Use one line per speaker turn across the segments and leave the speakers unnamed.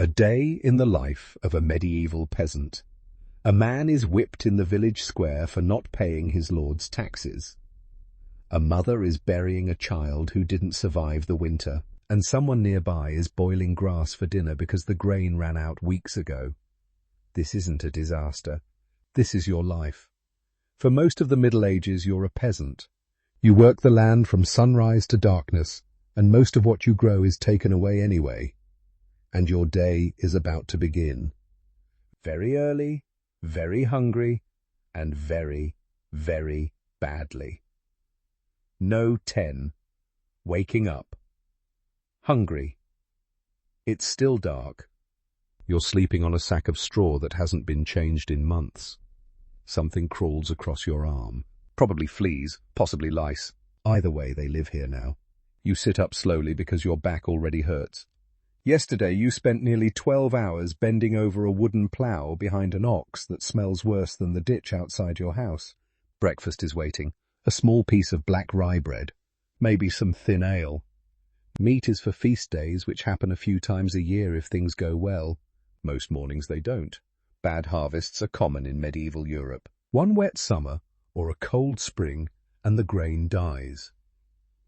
A day in the life of a medieval peasant. A man is whipped in the village square for not paying his lord's taxes. A mother is burying a child who didn't survive the winter, and someone nearby is boiling grass for dinner because the grain ran out weeks ago. This isn't a disaster. This is your life. For most of the Middle Ages, you're a peasant. You work the land from sunrise to darkness, and most of what you grow is taken away anyway. And your day is about to begin. Very early, very hungry, and very, very badly. No 10. Waking up. Hungry. It's still dark. You're sleeping on a sack of straw that hasn't been changed in months. Something crawls across your arm. Probably fleas, possibly lice. Either way, they live here now. You sit up slowly because your back already hurts. Yesterday you spent nearly 12 hours bending over a wooden plough behind an ox that smells worse than the ditch outside your house. Breakfast is waiting. A small piece of black rye bread. Maybe some thin ale. Meat is for feast days, which happen a few times a year if things go well. Most mornings they don't. Bad harvests are common in medieval Europe. One wet summer or a cold spring and the grain dies.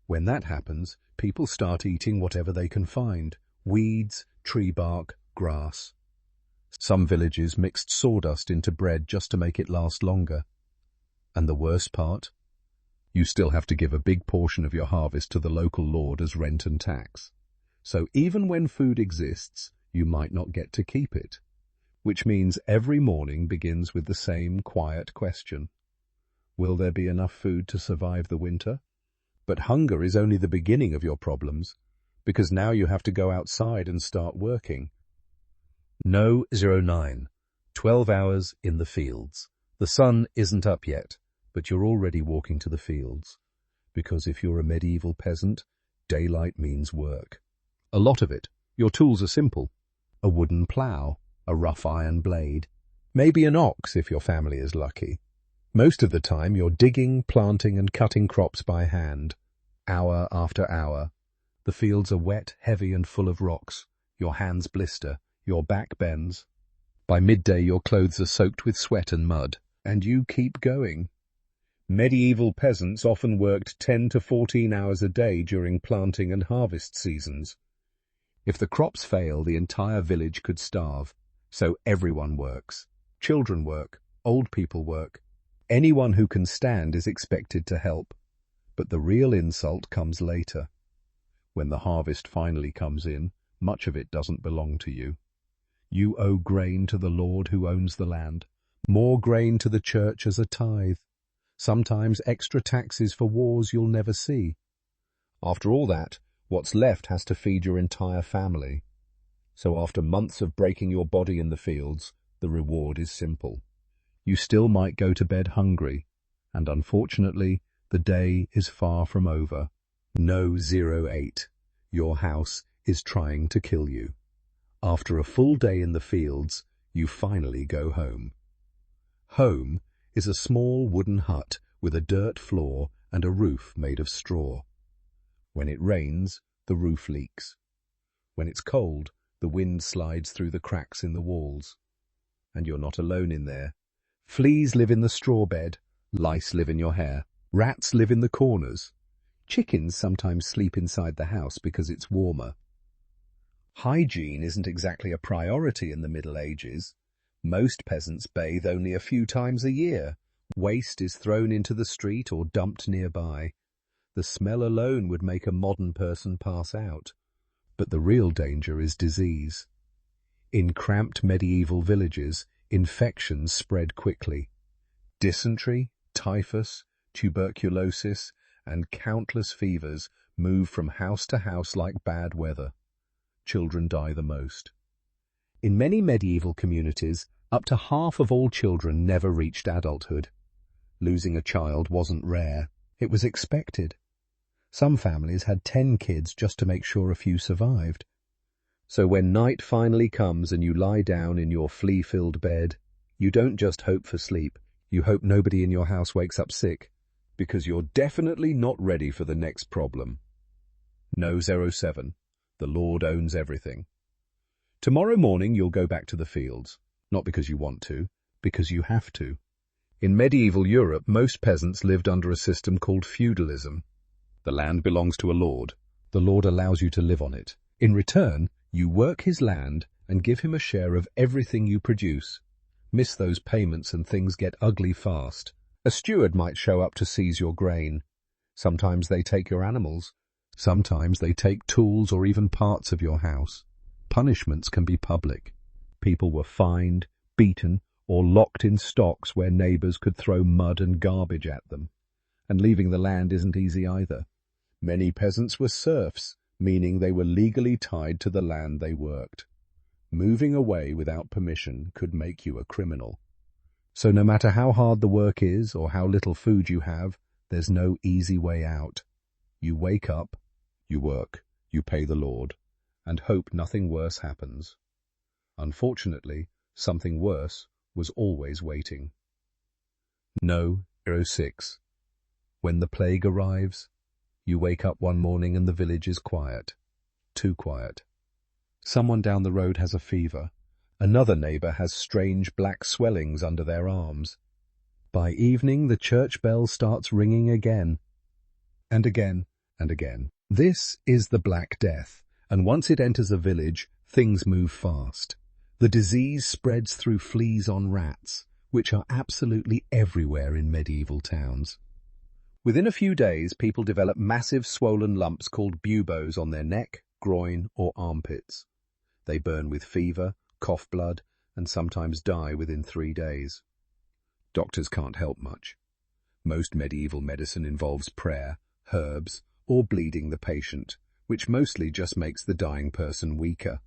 When that happens, people start eating whatever they can find. Weeds, tree bark, grass. Some villages mixed sawdust into bread just to make it last longer. And the worst part? You still have to give a big portion of your harvest to the local lord as rent and tax. So even when food exists, you might not get to keep it. Which means every morning begins with the same quiet question. Will there be enough food to survive the winter? But hunger is only the beginning of your problems, because now you have to go outside and start working. No 09. 12 hours in the fields. The sun isn't up yet, but you're already walking to the fields. Because if you're a medieval peasant, daylight means work. A lot of it. Your tools are simple. A wooden plough, a rough iron blade, maybe an ox if your family is lucky. Most of the time you're digging, planting and cutting crops by hand. Hour after hour. The fields are wet, heavy and full of rocks. Your hands blister, your back bends. By midday your clothes are soaked with sweat and mud, and you keep going. Medieval peasants often worked 10 to 14 hours a day during planting and harvest seasons. If the crops fail, the entire village could starve. So everyone works. Children work, old people work. Anyone who can stand is expected to help. But the real insult comes later. When the harvest finally comes in, much of it doesn't belong to you. You owe grain to the Lord who owns the land, more grain to the church as a tithe, sometimes extra taxes for wars you'll never see. After all that, what's left has to feed your entire family. So after months of breaking your body in the fields, the reward is simple. You still might go to bed hungry, and unfortunately, the day is far from over. No 08. Your house is trying to kill you. After a full day in the fields, you finally go home. Home is a small wooden hut with a dirt floor and a roof made of straw. When it rains, the roof leaks. When it's cold, the wind slides through the cracks in the walls. And you're not alone in there. Fleas live in the straw bed, lice live in your hair, rats live in the corners. Chickens sometimes sleep inside the house because it's warmer. Hygiene isn't exactly a priority in the Middle Ages. Most peasants bathe only a few times a year. Waste is thrown into the street or dumped nearby. The smell alone would make a modern person pass out. But the real danger is disease. In cramped medieval villages, infections spread quickly. Dysentery, typhus, tuberculosis, and countless fevers move from house to house like bad weather. Children die the most. In many medieval communities, up to half of all children never reached adulthood. Losing a child wasn't rare, it was expected. Some families had 10 kids just to make sure a few survived. So when night finally comes and you lie down in your flea-filled bed, you don't just hope for sleep, you hope nobody in your house wakes up sick, because you're definitely not ready for the next problem. No 07. The Lord owns everything. Tomorrow morning you'll go back to the fields, not because you want to, because you have to. In medieval Europe, most peasants lived under a system called feudalism. The land belongs to a lord. The lord allows you to live on it. In return, you work his land and give him a share of everything you produce. Miss those payments and things get ugly fast. A steward might show up to seize your grain. Sometimes they take your animals. Sometimes they take tools or even parts of your house. Punishments can be public. People were fined, beaten, or locked in stocks where neighbours could throw mud and garbage at them. And leaving the land isn't easy either. Many peasants were serfs, meaning they were legally tied to the land they worked. Moving away without permission could make you a criminal. So no matter how hard the work is or how little food you have, there's no easy way out. You wake up, you work, you pay the Lord, and hope nothing worse happens. Unfortunately, something worse was always waiting. No, 06. When the plague arrives, you wake up one morning and the village is quiet. Too quiet. Someone down the road has a fever. Another neighbour has strange black swellings under their arms. By evening, the church bell starts ringing again. And again, and again. This is the Black Death, and once it enters a village, things move fast. The disease spreads through fleas on rats, which are absolutely everywhere in medieval towns. Within a few days, people develop massive swollen lumps called buboes on their neck, groin, or armpits. They burn with fever, cough blood, and sometimes die within 3 days. Doctors can't help much. Most medieval medicine involves prayer, herbs, or bleeding the patient, which mostly just makes the dying person weaker.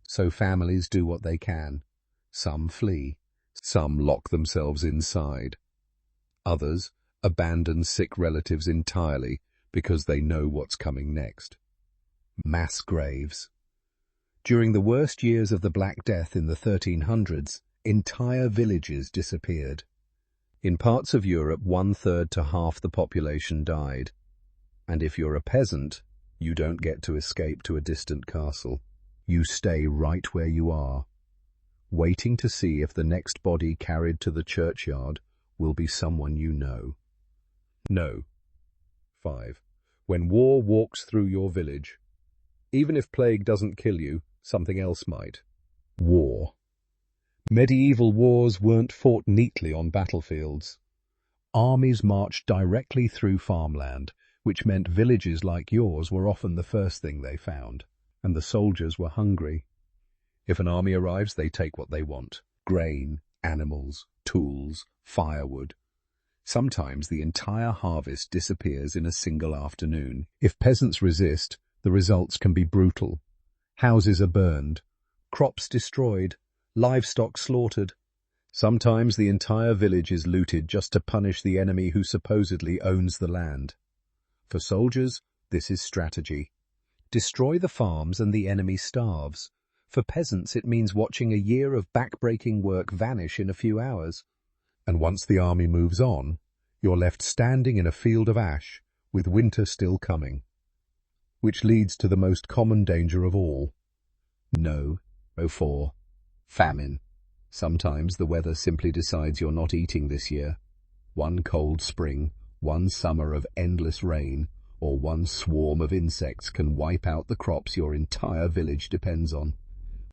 So families do what they can. Some flee. Some lock themselves inside. Others abandon sick relatives entirely because they know what's coming next. Mass graves. During the worst years of the Black Death in the 1300s, entire villages disappeared. In parts of Europe, 1/3 to half the population died. And if you're a peasant, you don't get to escape to a distant castle. You stay right where you are, waiting to see if the next body carried to the churchyard will be someone you know. No. 5. When war walks through your village. Even if plague doesn't kill you, something else might. War. Medieval wars weren't fought neatly on battlefields. Armies marched directly through farmland, which meant villages like yours were often the first thing they found, and the soldiers were hungry. If an army arrives, they take what they want: grain, animals, tools, firewood. Sometimes the entire harvest disappears in a single afternoon. If peasants resist, the results can be brutal. Houses are burned, crops destroyed, livestock slaughtered. Sometimes the entire village is looted just to punish the enemy who supposedly owns the land. For soldiers, this is strategy. Destroy the farms and the enemy starves. For peasants, it means watching a year of back-breaking work vanish in a few hours. And once the army moves on, you're left standing in a field of ash, with winter still coming. Which leads to the most common danger of all. No, 04. Famine. Sometimes the weather simply decides you're not eating this year. One cold spring, one summer of endless rain, or one swarm of insects can wipe out the crops your entire village depends on.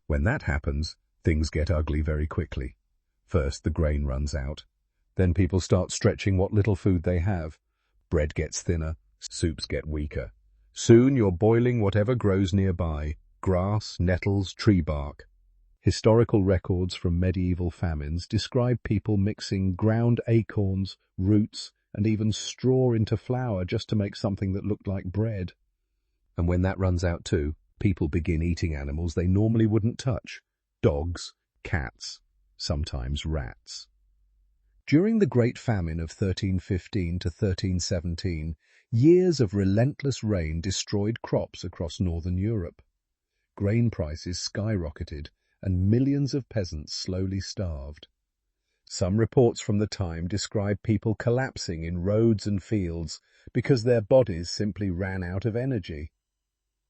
When that happens, things get ugly very quickly. First, the grain runs out. Then people start stretching what little food they have. Bread gets thinner, soups get weaker. Soon you're boiling whatever grows nearby: grass, nettles, tree bark. Historical records from medieval famines describe people mixing ground acorns, roots, and even straw into flour just to make something that looked like bread. And when that runs out too, people begin eating animals they normally wouldn't touch: dogs, cats, sometimes rats. During the Great Famine of 1315 to 1317, years of relentless rain destroyed crops across northern Europe. Grain prices skyrocketed, and millions of peasants slowly starved. Some reports from the time describe people collapsing in roads and fields because their bodies simply ran out of energy.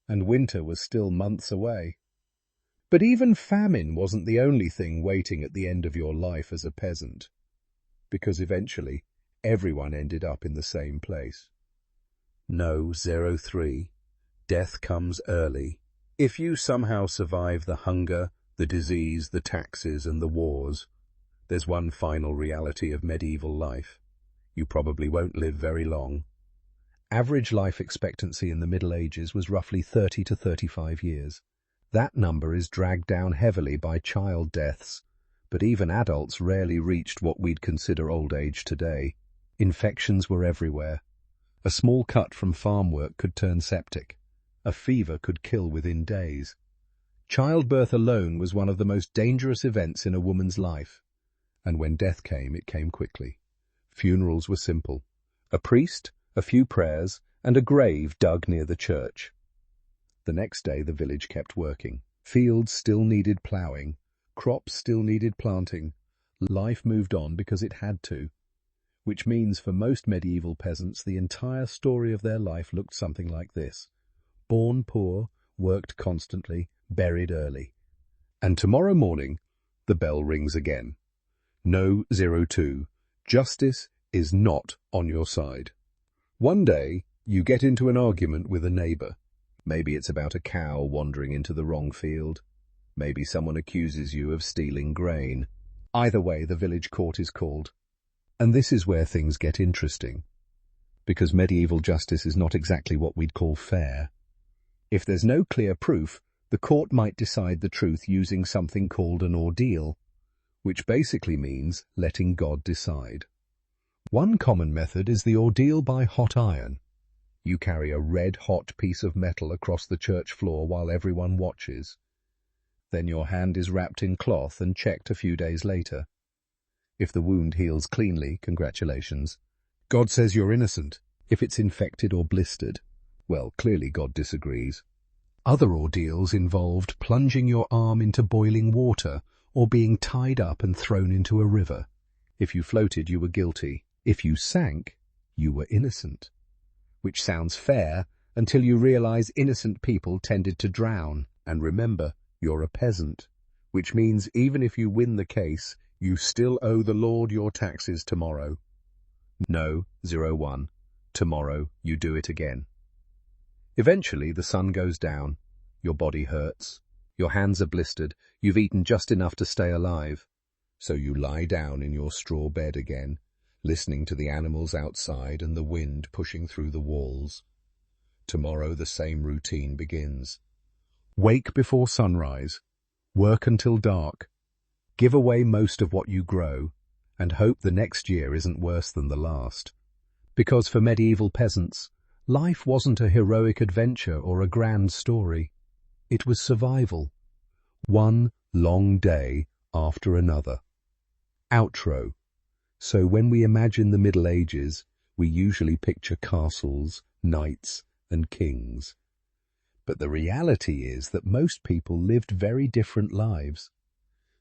And winter was still months away. But even famine wasn't the only thing waiting at the end of your life as a peasant, because eventually everyone ended up in the same place. No, 03. Death comes early. If you somehow survive the hunger, the disease, the taxes, and the wars, there's one final reality of medieval life. You probably won't live very long. Average life expectancy in the Middle Ages was roughly 30 to 35 years. That number is dragged down heavily by child deaths, but even adults rarely reached what we'd consider old age today. Infections were everywhere. A small cut from farm work could turn septic. A fever could kill within days. Childbirth alone was one of the most dangerous events in a woman's life. And when death came, it came quickly. Funerals were simple. A priest, a few prayers, and a grave dug near the church. The next day the village kept working. Fields still needed ploughing. Crops still needed planting. Life moved on because it had to. Which means for most medieval peasants the entire story of their life looked something like this. Born poor, worked constantly, buried early. And tomorrow morning the bell rings again. No, 02. Justice is not on your side. One day you get into an argument with a neighbour. Maybe it's about a cow wandering into the wrong field. Maybe someone accuses you of stealing grain. Either way, the village court is called. And this is where things get interesting, because medieval justice is not exactly what we'd call fair. If there's no clear proof, the court might decide the truth using something called an ordeal, which basically means letting God decide. One common method is the ordeal by hot iron. You carry a red-hot piece of metal across the church floor while everyone watches. Then your hand is wrapped in cloth and checked a few days later. If the wound heals cleanly, congratulations. God says you're innocent. If it's infected or blistered, well, clearly God disagrees. Other ordeals involved plunging your arm into boiling water or being tied up and thrown into a river. If you floated, you were guilty. If you sank, you were innocent. Which sounds fair until you realize innocent people tended to drown. And remember, you're a peasant, which means even if you win the case, you still owe the Lord your taxes tomorrow. No, 01. Tomorrow you do it again. Eventually the sun goes down. Your body hurts. Your hands are blistered. You've eaten just enough to stay alive. So you lie down in your straw bed again, listening to the animals outside and the wind pushing through the walls. Tomorrow the same routine begins. Wake before sunrise. Work until dark. Give away most of what you grow, and hope the next year isn't worse than the last. Because for medieval peasants, life wasn't a heroic adventure or a grand story. It was survival. One long day after another. Outro. So when we imagine the Middle Ages, we usually picture castles, knights, and kings. But the reality is that most people lived very different lives.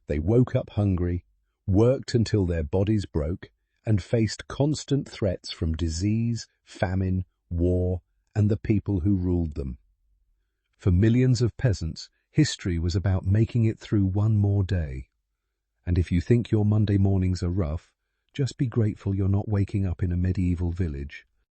They woke up hungry, worked until their bodies broke, and faced constant threats from disease, famine, war, and the people who ruled them. For millions of peasants, history was about making it through one more day. And if you think your Monday mornings are rough, just be grateful you're not waking up in a medieval village.